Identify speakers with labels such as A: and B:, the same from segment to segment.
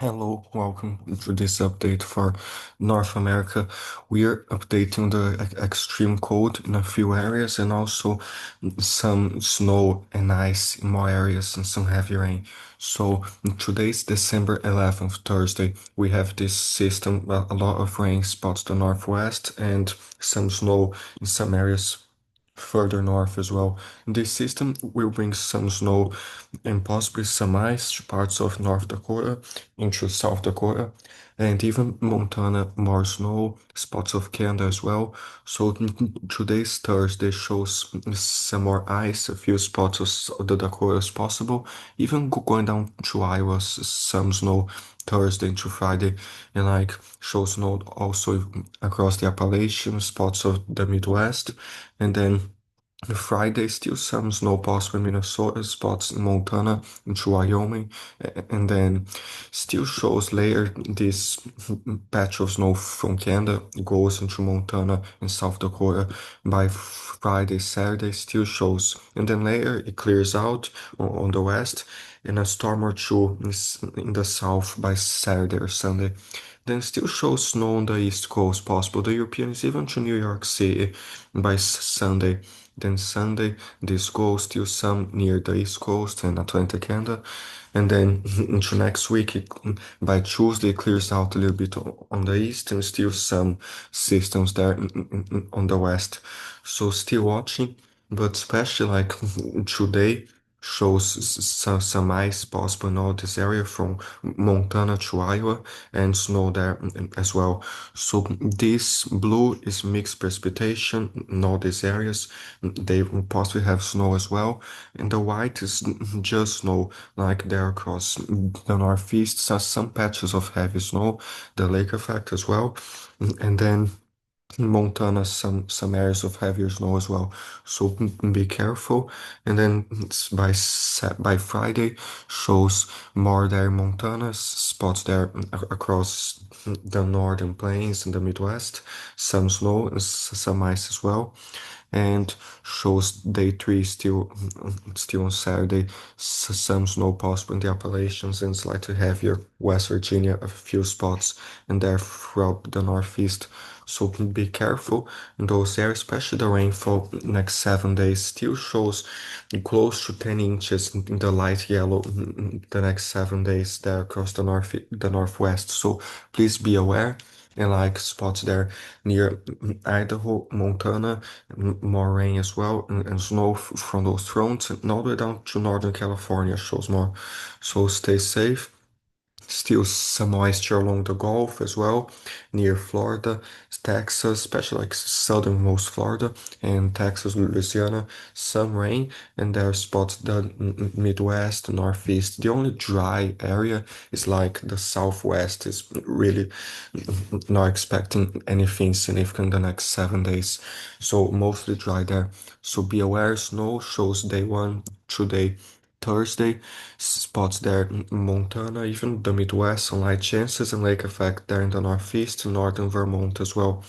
A: Hello, welcome to this update for North America. We are updating the extreme cold in a few areas and also some snow and ice in more areas and some heavy rain. So today's December 11th, Thursday. We have this system, a lot of rain spots the northwest and some snow in some areas further north as well. This system will bring some snow and possibly some ice to parts of North Dakota into South Dakota and even Montana, more snow, spots of Canada as well. So today's Thursday shows some more ice, a few spots of the Dakotas possible, even going down to Iowa, some snow Thursday into Friday, and like shows snow also across the Appalachians, spots of the Midwest, and then Friday, still some snow possible in Minnesota, spots in Montana into Wyoming, and then still shows later this patch of snow from Canada goes into Montana and South Dakota by Friday, Saturday, still shows, and then later it clears out on the west, and a storm or two in the south by Saturday or Sunday. Then still shows snow on the east coast possible. The Europeans even to New York City by Sunday. Then Sunday, this goes still some near the East Coast and Atlantic Canada. And then into next week, by Tuesday, it clears out a little bit on the east and still some systems there on the west. So still watching, but especially like today shows some ice possible in all this area from Montana to Iowa and snow there as well. So this blue is mixed precipitation in all these areas. They will possibly have snow as well. And the white is just snow, like there across the northeast, some patches of heavy snow, the lake effect as well. And then in Montana, some areas of heavier snow as well. So be careful. And then by Friday shows more there in Montana, spots there across the northern plains and the Midwest, some snow and some ice as well, and shows day three still on Saturday, some snow possible in the Appalachians and slightly heavier West Virginia, a few spots, and there throughout the Northeast. So be careful in those areas, especially the rainfall next 7 days still shows close to 10 inches in the light yellow the next 7 days there across the northwest. So please be aware and like spots there near Idaho, Montana, more rain as well, and snow from those fronts, and all the way down to Northern California shows more. So stay safe. Still some moisture along the Gulf as well, near Florida, Texas, especially like southernmost Florida and Texas, Louisiana, some rain, and there are spots the Midwest, Northeast. The only dry area is like the Southwest is really not expecting anything significant the next 7 days. So mostly dry there. So be aware, snow shows day one through day Thursday, spots there in Montana, even the Midwest, some light chances and lake effect there in the Northeast, northern Vermont as well.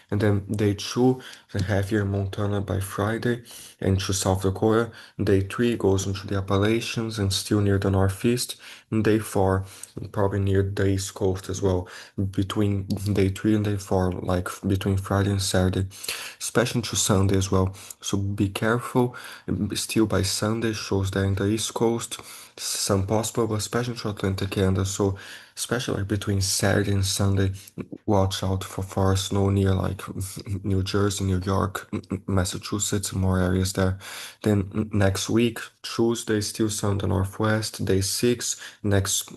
A: And then day two, the heavier Montana by Friday, and to South Dakota. Day three goes into the Appalachians and still near the Northeast. And day four, probably near the East Coast as well, between day three and day four, like between Friday and Saturday, especially to Sunday as well. So be careful. Still by Sunday shows there in the East Coast, some possible, but especially to Atlantic Canada. So especially like between Saturday and Sunday, watch out for snow near like New Jersey, New York, Massachusetts, more areas there. Then next week, Tuesday, still sun in the northwest. Day six, next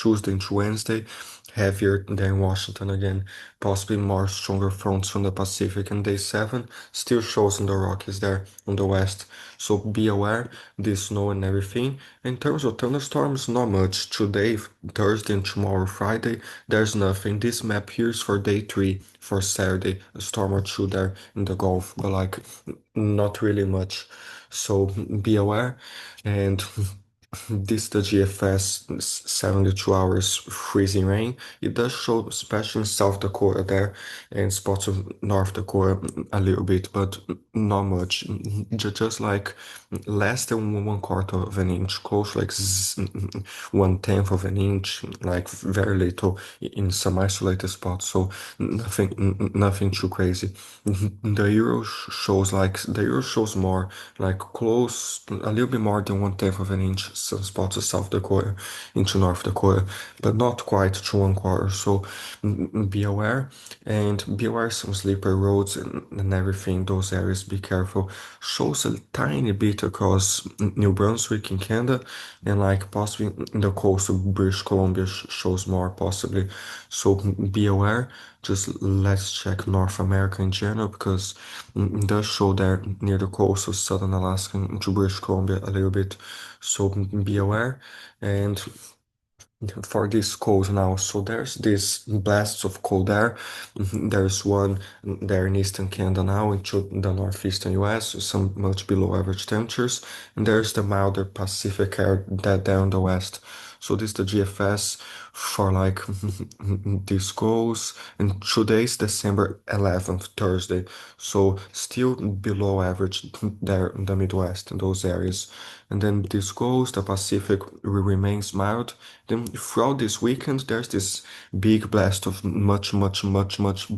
A: Tuesday into Wednesday, heavier than Washington again, possibly more stronger fronts from the Pacific. And day seven still shows in the Rockies there on the west. So be aware, this snow and everything. In terms of thunderstorms, not much. Today, Thursday and tomorrow, Friday, there's nothing. This map here is for day three, for Saturday, a storm or two there in the Gulf, but like not really much. So be aware. And This the GFS 72 hours freezing rain. It does show, especially in South Dakota there and spots of North Dakota a little bit, but not much. Just like less than one quarter of an inch, close like 1/10 of an inch, like very little in some isolated spots. So nothing too crazy. The Euro shows more like close a little bit more than 1/10 of an inch, some spots of South Dakota into North Dakota, but not quite to one quarter. So be aware and be aware some slippery roads and everything, those areas, be careful. Shows a tiny bit across New Brunswick in Canada and like possibly in the coast of British Columbia shows more possibly. So be aware. Just let's check North America in general because it does show there near the coast of southern Alaska into British Columbia a little bit. So be aware. And for this cold now. So there's this blasts of cold air. There's one there in eastern Canada now into the northeastern US, some much below average temperatures. And there's the milder Pacific air that there in the west. So this is the GFS for like this goes and today's December 11th, Thursday. So still below average there in the Midwest in those areas. And then this goes, the Pacific remains mild. Then throughout this weekend, there's this big blast of much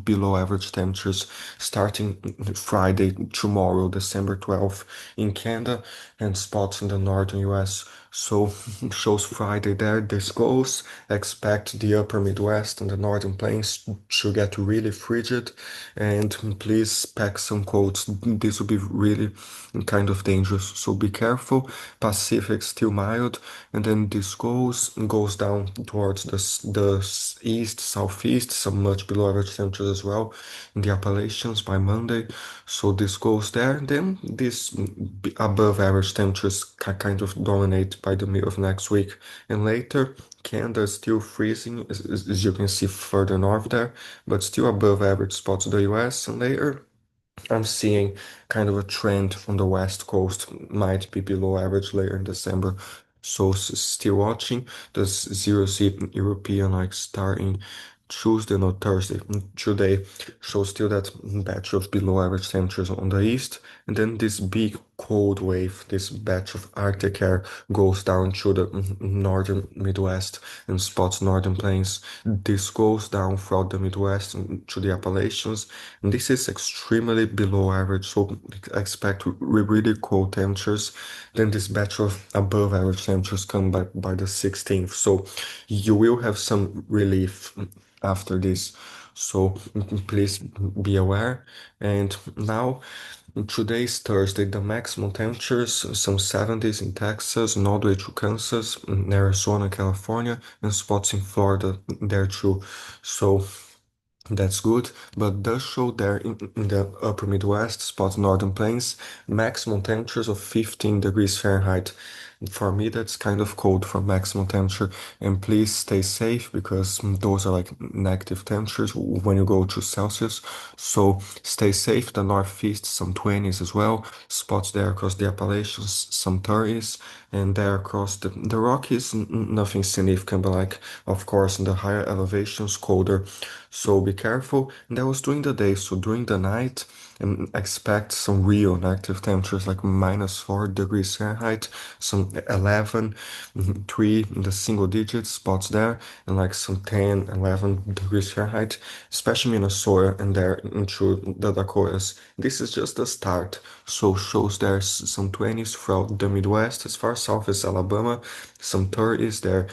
A: below average temperatures starting Friday, tomorrow, December 12th in Canada and spots in the northern US. So shows Friday there. This goes. Expect the upper Midwest and the northern plains to get really frigid, and please pack some coats. This will be really kind of dangerous. So be careful. Pacific still mild, and then this goes down towards the east, southeast, some much below average temperatures as well in the Appalachians by Monday. So this goes there. Then this above average temperatures kind of dominate by the middle of next week. And later, Canada is still freezing, as you can see further north there, but still above average spots of the US. And later, I'm seeing kind of a trend on the west coast, might be below average later in December. So still watching the zero Z European like starting Tuesday, not Thursday. Today shows still that batch of below average temperatures on the east, and then this big cold wave, this batch of Arctic air goes down to the northern Midwest and spots northern plains. This goes down throughout the Midwest and to the Appalachians, and this is extremely below average. So expect really cold temperatures. Then this batch of above average temperatures come by the 16th. So you will have some relief after this. So please be aware. And now today's Thursday, the maximum temperatures, some 70s in Texas and all the way to Kansas, in Arizona, California, and spots in Florida there too. So that's good, but does show there in the upper Midwest, spots northern plains, maximum temperatures of 15 degrees Fahrenheit. For me, that's kind of cold for maximum temperature. And please stay safe because those are like negative temperatures when you go to Celsius. So stay safe. The Northeast, some 20s as well. Spots there across the Appalachians, some 30s. And there across the Rockies, nothing significant, but like, of course, in the higher elevations, colder. So be careful. And that was during the day. So during the night, expect some real negative temperatures like -4 degrees Fahrenheit, some 11, 3 in the single digits spots there, and like some 10, 11 degrees Fahrenheit, especially Minnesota and there into the Dakotas. This is just the start. So shows there's some 20s throughout the Midwest, as far south as Alabama, some 30s there,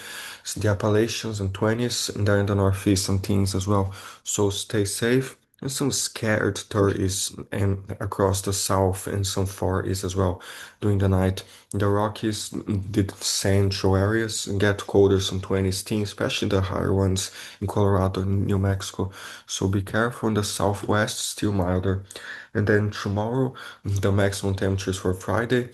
A: the Appalachians and 20s, and there in the Northeast some teens as well. So stay safe. And some scattered 30s and across the south and some 40s as well during the night. The Rockies did central areas and get colder, some 20s, teens, especially the higher ones in Colorado and New Mexico. So be careful in the southwest, still milder. And then tomorrow, the maximum temperatures for Friday.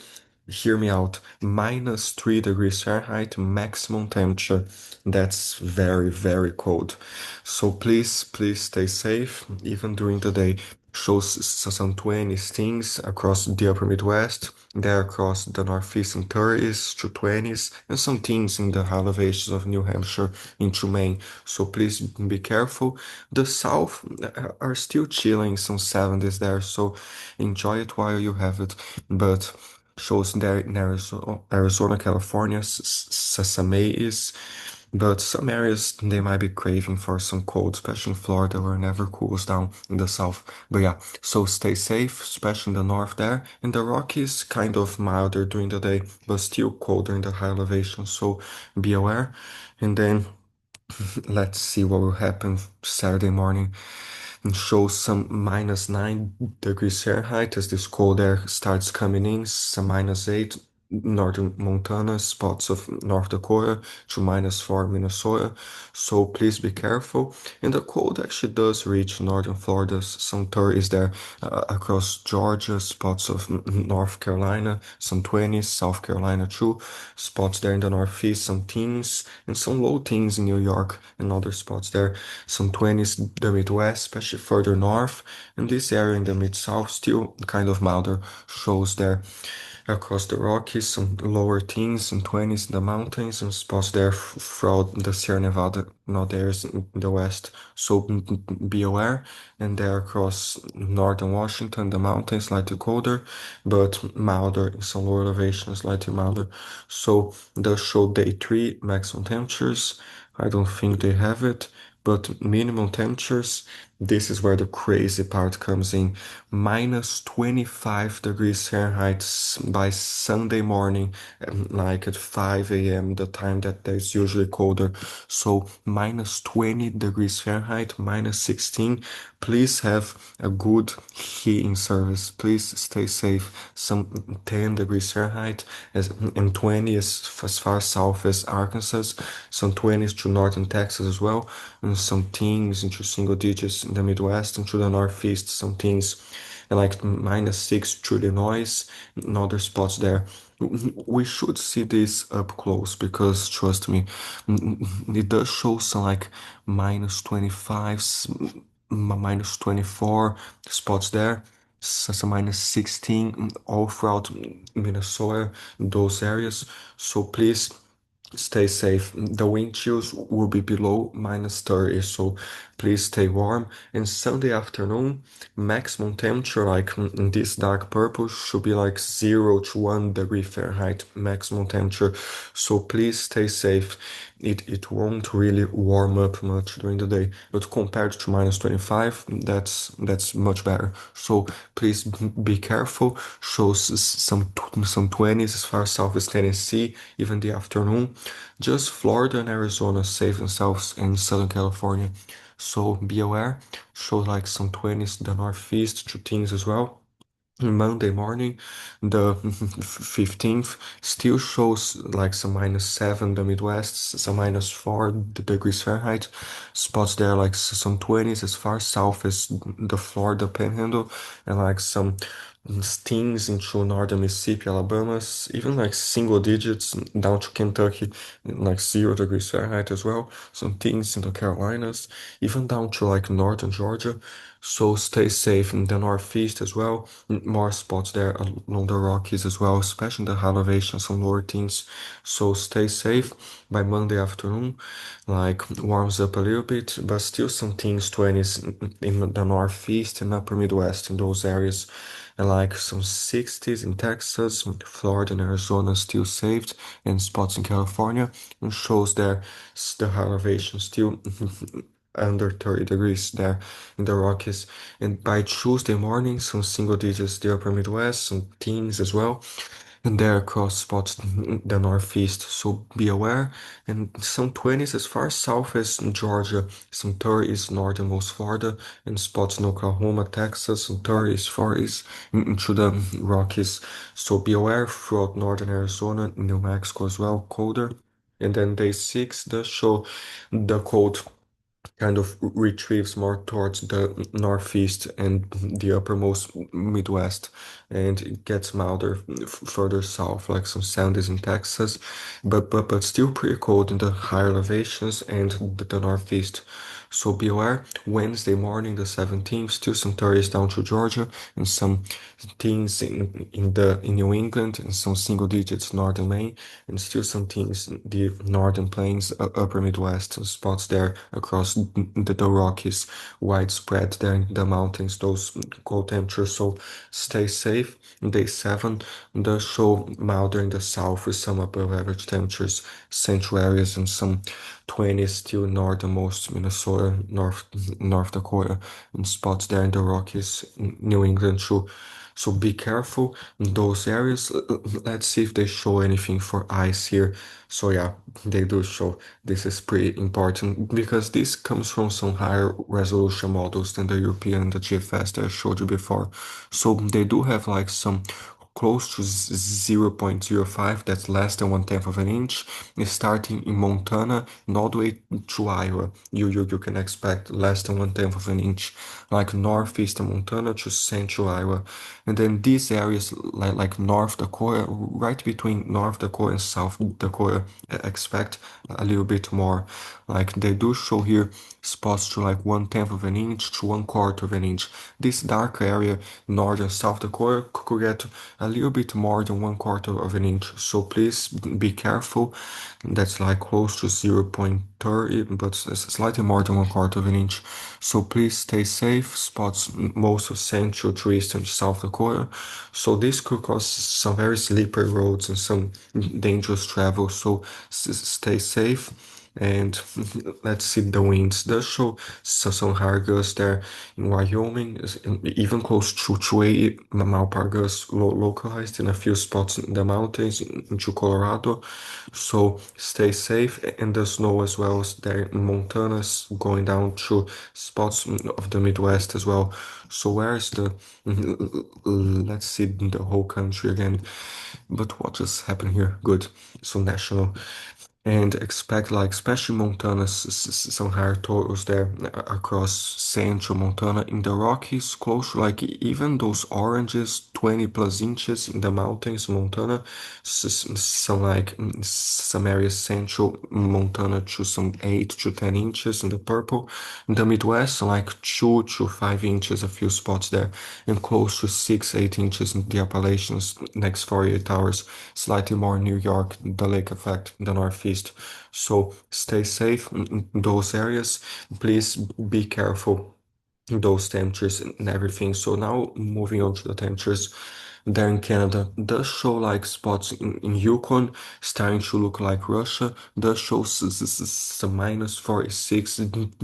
A: Hear me out. -3 degrees Fahrenheit maximum temperature. That's very, very cold. So please stay safe even during the day. shows some 20 stings across the upper Midwest, there across the northeastern 30s to 20s, and some teens in the high elevations of New Hampshire into Maine. So please be careful. The South are still chilling some 70s there, so enjoy it while you have it. But shows there in Arizona, California, some is. But some areas they might be craving for some cold, especially in Florida where it never cools down in the south. But yeah, so stay safe, especially in the north there. In the Rockies, kind of milder during the day, but still colder in the high elevation, so be aware. And then let's see what will happen Saturday morning and shows some -9 degrees Fahrenheit as this cold air starts coming in, some -8 northern Montana, spots of North Dakota to -4 Minnesota. So please be careful. And the cold actually does reach northern Florida, some 30s there across Georgia, spots of North Carolina, some 20s, South Carolina too, spots there in the northeast, some teens, and some low teens in New York and other spots there, some 20s, the Midwest, especially further north, and this area in the mid-south still kind of milder, shows there across the Rockies, some lower teens and 20s in the mountains, and spots there throughout the Sierra Nevada and other areas in the west. So be aware. And there across northern Washington, the mountains slightly colder, but milder in some lower elevations, slightly milder. So they'll show day 3 maximum temperatures. I don't think they have it, but minimum temperatures, this is where the crazy part comes in. -25 degrees Fahrenheit by Sunday morning, like at 5 a.m., the time that there's usually colder. So -20 degrees Fahrenheit, -16. Please have a good heating service. Please stay safe. Some 10 degrees Fahrenheit and 20 as far south as Arkansas, some 20s to northern Texas as well, and some teens into single digits in the Midwest and to the Northeast, some teens, and like -6 to Illinois and other spots there. We should see this up close because trust me, it does show some like -25, -24 spots there. Some -16 all throughout Minnesota, those areas. So please stay safe. The wind chills will be below -30, so please stay warm. And Sunday afternoon, maximum temperature, like in this dark purple, should be like 0 to 1 degree Fahrenheit maximum temperature. So please stay safe. It won't really warm up much during the day, but compared to -25, that's much better. So please be careful. Shows some 20s as far south as Tennessee, even the afternoon. Just Florida and Arizona safe and south in Southern California. So be aware. Show like some 20s the northeast to teens as well. Monday morning, the 15th, still shows like some -7 the Midwest, some -4 degrees Fahrenheit. Spots there like some 20s as far south as the Florida Panhandle, and like some stings into northern Mississippi, Alabama's, even like single digits down to Kentucky, like 0 degrees Fahrenheit as well. Some things in the Carolinas, even down to like northern Georgia. So stay safe in the northeast as well. More spots there along the Rockies as well, especially in the high elevations, some lower teens. So stay safe by Monday afternoon. Like warms up a little bit, but still some teens, 20s in the northeast and upper Midwest in those areas. And like some 60s in Texas, Florida and Arizona still saved, and spots in California, and shows there the high elevation still under 30 degrees there in the Rockies. And by Tuesday morning, some single digits the upper Midwest, some teens as well, and there across spots the Northeast. So be aware. And some 20s as far south as Georgia, some 30s northernmost Florida, and spots in Oklahoma, Texas, some 30s, 40s into the Rockies. So be aware throughout northern Arizona, New Mexico as well, colder. And then day 6 does show the cold kind of retrieves more towards the northeast and the uppermost Midwest, and it gets milder further south, like some 70s in Texas, but still pretty cold in the higher elevations and the northeast. So be aware, Wednesday morning, the 17th, still some 30s down to Georgia, and some teens in New England, and some single digits northern Maine, and still some teens in the northern plains, upper Midwest, and spots there across the Rockies, widespread there in the mountains, those cold temperatures. So stay safe. Day 7 does show milder in the south with some above average temperatures, central areas, and some 20s still northernmost Minnesota, North Dakota, and spots there in the Rockies, New England too. So be careful in those areas. Let's see if they show anything for ice here. So yeah, they do show. This is pretty important because this comes from some higher resolution models than the European and the GFS that I showed you before. So they do have like some close to 0.05, that's less than 1/10 of an inch, starting in Montana and all the way to Iowa. You can expect less than 1/10 of an inch, like northeastern Montana to central Iowa. And then these areas like North Dakota, right between North Dakota and South Dakota, expect a little bit more. Like they do show here spots to like 1/10 of an inch to 1/4 of an inch. This dark area, northern South Dakota, could get a little bit more than 1/4 of an inch. So please be careful. That's like close to 0.30, but slightly more than 1/4 of an inch. So please stay safe. Spots most of central to eastern South Dakota. So this could cause some very slippery roads and some dangerous travel. So stay safe. And let's see the winds. Does show some higher gusts there in Wyoming, even close to 80 mile per gust localized in a few spots in the mountains into Colorado. So stay safe, and the snow as well as there in Montana's going down to spots of the Midwest as well. So where's the let's see the whole country again. But what just happened here? Good. So national and expect like especially Montana some higher totals there across central Montana in the Rockies close to like even those oranges 20 plus inches in the mountains Montana some like some areas central Montana to some 8 to 10 inches in the purple in the Midwest like 2 to 5 inches a few spots there and close to 6 8 inches in the Appalachians next 48 hours slightly more New York, the lake effect, the Northeast. So stay safe in those areas. Please be careful in those temperatures and everything. So now moving on to the temperatures there in Canada does show like spots in Yukon starting to look like Russia, does show some minus 46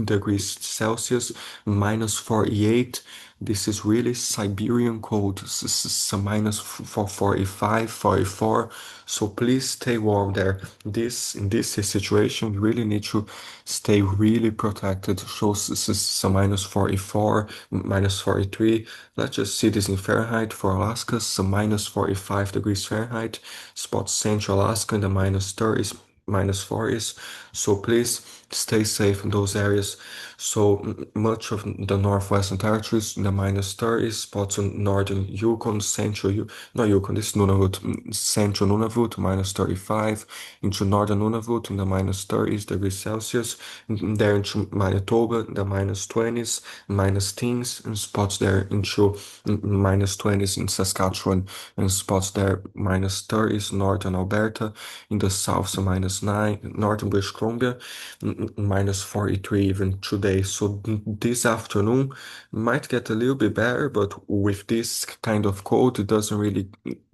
A: degrees Celsius, minus 48. This is really Siberian cold, some minus 45, 44. So please stay warm there. In this situation, you really need to stay really protected. Shows some minus 44, minus 43. Let's just see this in Fahrenheit for Alaska, some minus 45 degrees Fahrenheit. Spots Central Alaska in the minus 30s, minus 40s. So please stay safe in those areas. So much of the Northwestern Territories in the minus 30s, spots on northern Yukon, not Yukon, this is Nunavut, central Nunavut, minus 35, into northern Nunavut in the minus 30s degrees Celsius, there into Manitoba, the minus 20s, minus teens, and spots there into minus 20s in Saskatchewan, and spots there minus 30s, northern Alberta, in the south, so minus 9, northern British Columbia, minus 43 even today. So this afternoon might get a little bit better, but with this kind of cold, it doesn't really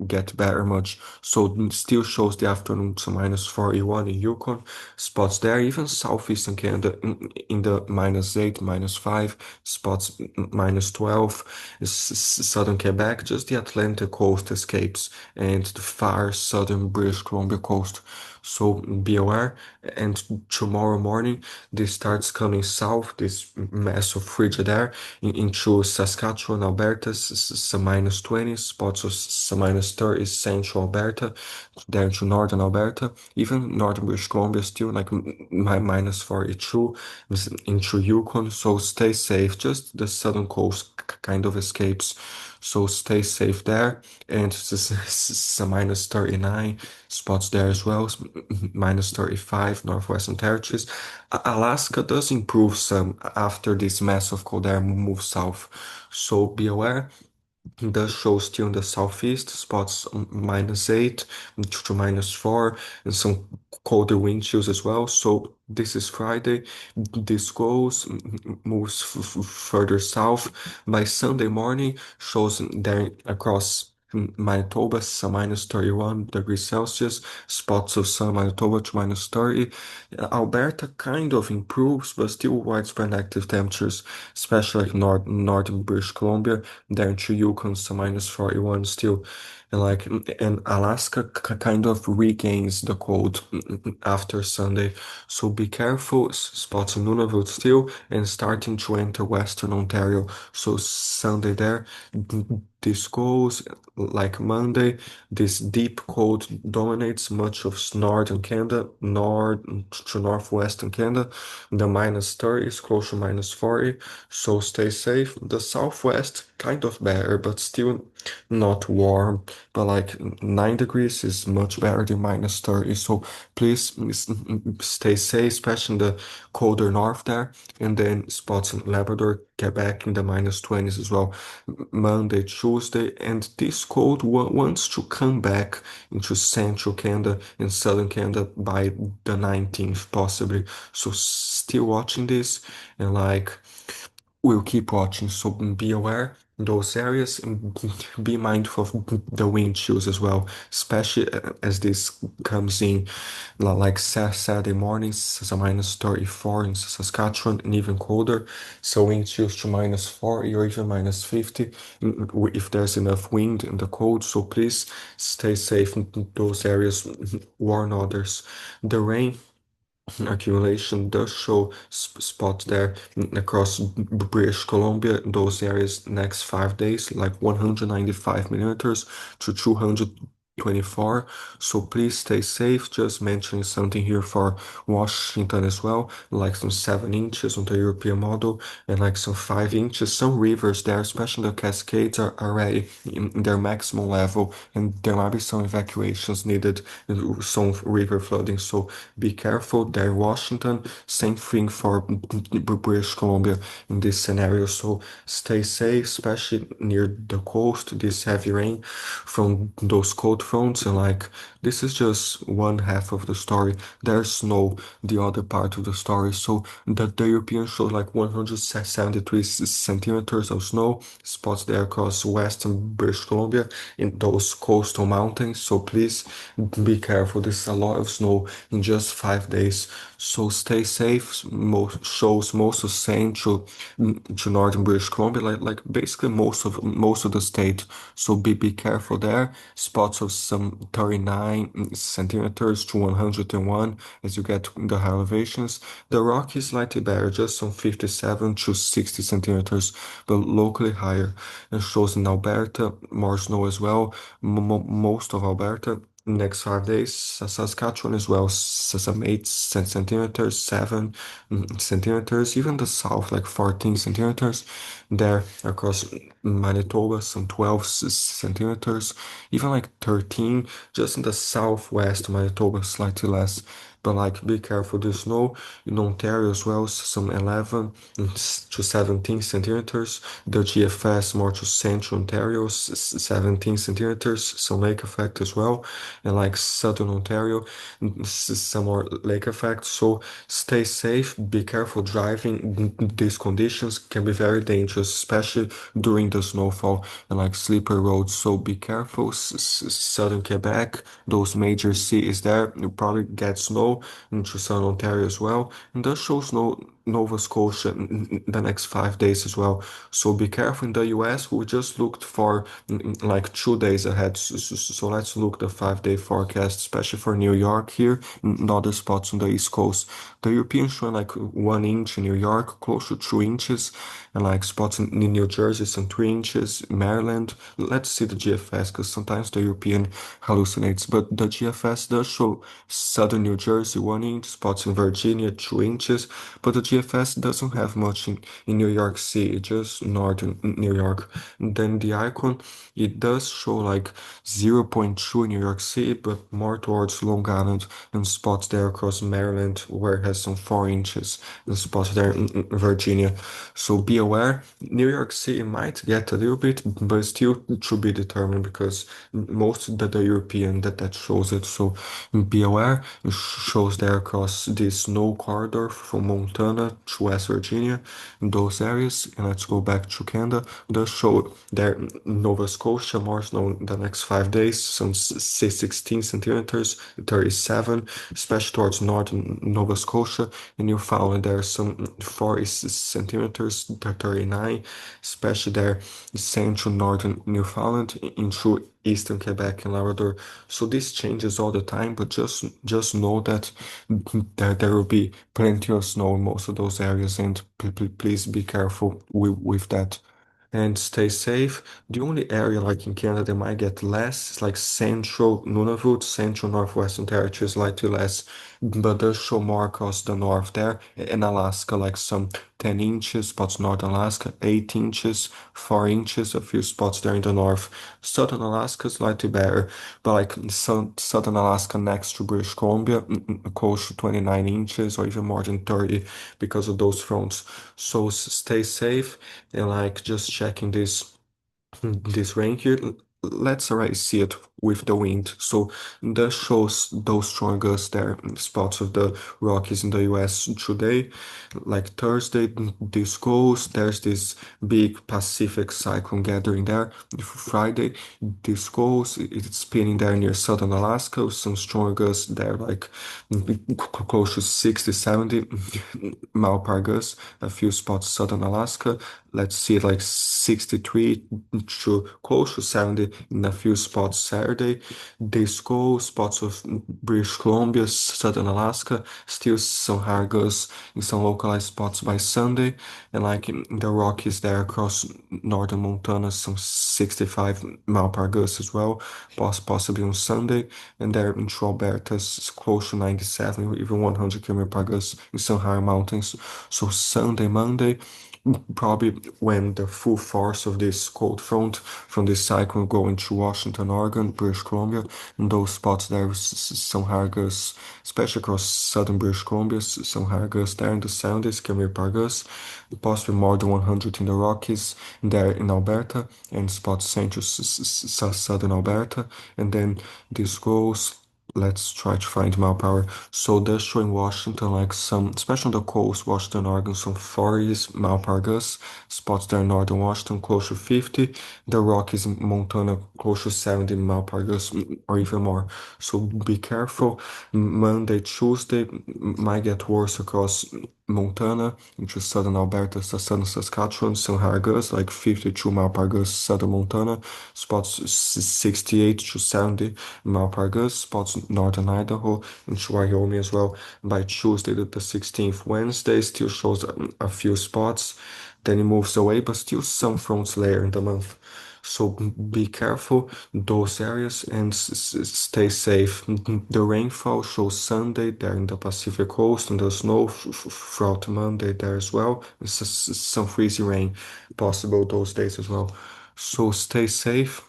A: get better much. So it still shows the afternoon to minus 41 in Yukon, spots there, even southeastern Canada in the minus 8, minus 5, spots minus 12, southern Quebec, just the Atlantic coast escapes, and the far southern British Columbia coast. So be aware, and tomorrow morning this starts coming south, this mass of frigid air into Saskatchewan, Alberta, some minus 20, spots of some minus 30, central Alberta, down to northern Alberta, even northern British Columbia still like minus 42 into Yukon. So stay safe. Just the southern coast kind of escapes. so stay safe there. And some minus 39 spots there as well, minus 35 Northwestern Territories. Alaska does improve some after this mass of cold air moves south, so be aware. The show still in the southeast, spots -8 to -4, and some colder wind chills as well. So this is Friday. This moves further south. By Sunday morning, shows there across Manitoba, some -31 degrees Celsius, spots of sun Manitoba to -30. Alberta kind of improves, but still widespread active temperatures, especially like northern British Columbia down to Yukon, so -41 still. And Alaska kind of regains the cold after Sunday. So be careful, spots in Nunavut still, and starting to enter Western Ontario. So Sunday there, this goes like Monday. This deep cold dominates much of northern Canada, north to northwestern Canada. The -30 is close to -40, so stay safe. The southwest kind of better, but still not warm. But like 9 degrees is much better than -30. So please stay safe, especially in the colder north there. And then spots in Labrador, Quebec in the -20s as well. Monday, Tuesday, and this cold wants to come back into central Canada and southern Canada by the 19th, possibly. So still watching this, and we'll keep watching. So be aware in those areas and be mindful of the wind chills as well, especially as this comes in like Saturday mornings, so -34 in Saskatchewan and even colder. So wind chills to -40 or even -50 if there's enough wind in the cold. So please stay safe in those areas, warn others. The rain accumulation does show spots there across British Columbia, those areas next 5 days, like 195 millimeters to 224. So please stay safe. Just mentioning something here for Washington as well, like some 7 inches on the European model and like some 5 inches. Some rivers there, especially the Cascades, are already in their maximum level, and there might be some evacuations needed, some river flooding. So be careful there, Washington. Same thing for British Columbia in this scenario. So stay safe, especially near the coast. This heavy rain from those cold fronts, and this is just one half of the story. There's snow, the other part of the story. So the European showed like 173 centimeters of snow, spots there across western British Columbia in those coastal mountains. So please be careful. This is a lot of snow in just 5 days. So stay safe. Most of central to northern British Columbia, like basically most of the state. So be careful there. Spots of some 39 centimeters to 101 as you get to the high elevations. The Rockies slightly better, just some 57 to 60 centimeters, but locally higher. And shows in Alberta more snow as well. Most of Alberta next 5 days. Saskatchewan as well, some 8 centimeters, 7 centimeters, even the south, like 14 centimeters. There across Manitoba, some 12 centimeters, even like 13, just in the southwest, Manitoba, slightly less. But be careful, the snow in Ontario as well, some 11 to 17 centimeters. The GFS more to central Ontario, 17 centimeters, some lake effect as well, and like southern Ontario, some more lake effect. So stay safe, be careful driving. These conditions can be very dangerous, especially during the snowfall and like slippery roads. So be careful. Southern Quebec, those major cities there, you probably get snow into southern Ontario as well. And that shows Nova Scotia in the next 5 days as well. So be careful in the US. We just looked for like 2 days ahead. So let's look the 5 day forecast, especially for New York here and other spots on the East Coast. The European showing like 1 inch in New York, close to 2 inches, and like spots in New Jersey, some 3 inches, Maryland. Let's see the GFS because sometimes the European hallucinates, but the GFS does show southern New Jersey 1 inch, spots in Virginia 2 inches, but the GFS doesn't have much in New York City, just northern New York. Then the icon, it does show like zero point 0.2 in New York City, but more towards Long Island and spots there across Maryland where it has some 4 inches and spots there in Virginia. So be aware, New York City might get a little bit, but still to be determined because most of the European that shows it. So be aware, it shows there across this snow corridor from Montana to West Virginia, in those areas. And let's go back to Canada. Does show there Nova Scotia more snow the next 5 days, some 16 centimeters, 37, especially towards northern Nova Scotia. And Newfoundland there some 40 centimeters, 39, especially there central northern Newfoundland into eastern Quebec and Labrador. So this changes all the time, but just know that there will be plenty of snow in most of those areas, and please be careful with that and stay safe. The only area like in Canada that might get less is like central Nunavut, central Northwestern Territories, slightly less, but does show more across the north there. In Alaska, like some 10 inches, spots northern Alaska, 8 inches, 4 inches, a few spots there in the north. Southern Alaska slightly better, but like southern Alaska next to British Columbia, close to 29 inches or even more than 30 because of those fronts. So stay safe and like just checking this rank here. Let's already see it with the wind. So that shows those strong gusts there in spots of the Rockies in the U.S. today. Like Thursday, this goes. There's this big Pacific cyclone gathering there. Friday, this goes. It's spinning there near southern Alaska. Some strong gusts there, like close to 60, 70 mile per gust. A few spots southern Alaska. Let's see like 63 to close to 70 in a few spots Saturday. This go spots of British Columbia, southern Alaska, still some higher gusts in some localized spots by Sunday, and like in the Rockies there across northern Montana, some 65 mile per gust as well, possibly on Sunday, and there in Alberta, close to 97, even 100 km per gust in some higher mountains. So Sunday, Monday, probably when the full force of this cold front from this cyclone go into Washington, Oregon, British Columbia, and those spots there, some higher gusts, especially across southern British Columbia, some higher gusts there in the 70s, km per gust, possibly more than 100 in the Rockies, there in Alberta, and spots central southern Alberta, and then this goes. Let's try to find mile power. So they're showing Washington like some, especially on the coast, Washington, Oregon, some 40s mile per gust. Spots there in northern Washington close to 50. The Rockies in Montana close to 70 mile per gust or even more. So be careful. Monday, Tuesday might get worse across Montana into southern Alberta, southern Saskatchewan, some higher gusts like 52 mile per gust, southern Montana, spots 68 to 70 mile per gust, spots northern Idaho into Wyoming as well. By Tuesday, the 16th, Wednesday still shows a few spots. Then it moves away, but still some fronts later in the month. So be careful those areas and stay safe. The rainfall shows Sunday there in the Pacific coast and the snow throughout Monday there as well. Some freezing rain possible those days as well. So stay safe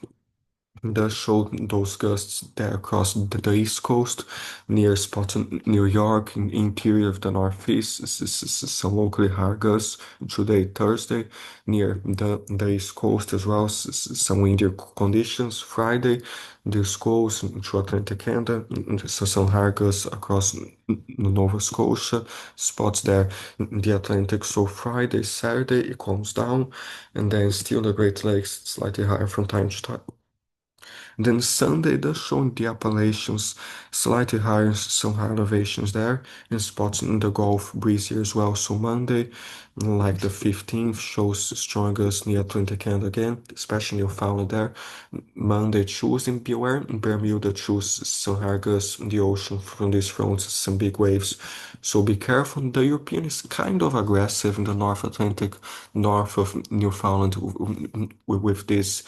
A: does show those gusts there across the East Coast, near spots in New York, in interior of the Northeast, some locally higher gusts today, Thursday, near the East Coast as well, some windier conditions. Friday, this goes into Atlantic Canada, some higher gusts across Nova Scotia, spots there in the Atlantic. So Friday, Saturday, it calms down, and then still the Great Lakes slightly higher from time to time. Then Sunday does show in the Appalachians slightly higher, some high elevations there, and spots in the Gulf breezy as well. So Monday, like the 15th, shows strongest near Atlantic Canada again, especially Newfoundland there. Monday, Tuesday, beware in Bermuda, choose some higher gusts in the ocean from these fronts, some big waves. So be careful. The European is kind of aggressive in the North Atlantic, north of Newfoundland with this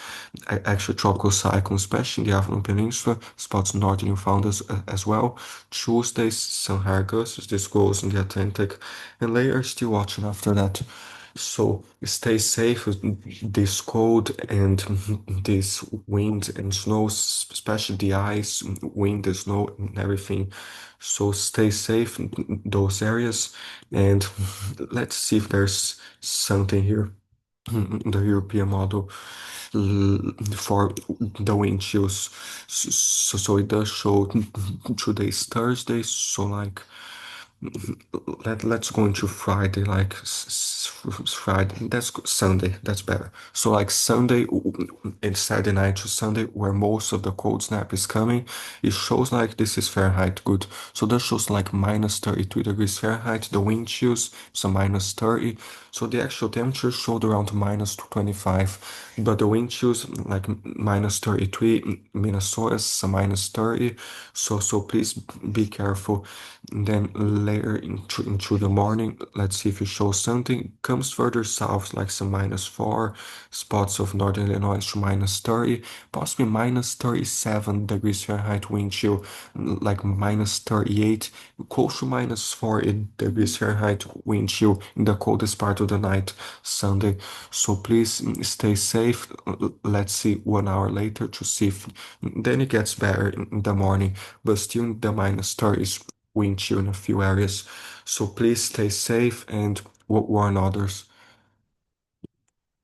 A: actual tropical cyclone, especially especially in the African Peninsula, spots northern Newfoundlands as well. Tuesdays, some Hargus, this goes in the Atlantic, and later still watching after that. So stay safe with this cold and this wind and snow, especially the ice, wind, the snow, and everything. So stay safe in those areas, and let's see if there's something here in the European model for the wind chills. So it does show today's Thursday, so like let's go into Friday, like Friday. Sunday. That's better. So like Sunday and Saturday night to Sunday, where most of the cold snap is coming, it shows like this is Fahrenheit good. So that shows like minus 33 degrees Fahrenheit. The wind chills is a minus 30. So the actual temperature showed around minus 25, but the wind chills like minus 33. Minnesota is a minus 30. So please be careful. And then later into the morning, let's see if it shows something. Comes further south, like some minus 4, spots of northern Illinois to minus 30, possibly minus 37 degrees Fahrenheit wind chill, like minus 38, close to minus 40 degrees Fahrenheit wind chill in the coldest part of the night, Sunday. So please stay safe. Let's see 1 hour later to see if then it gets better in the morning, but still in the minus 30s wind chill in a few areas. So please stay safe and warn others.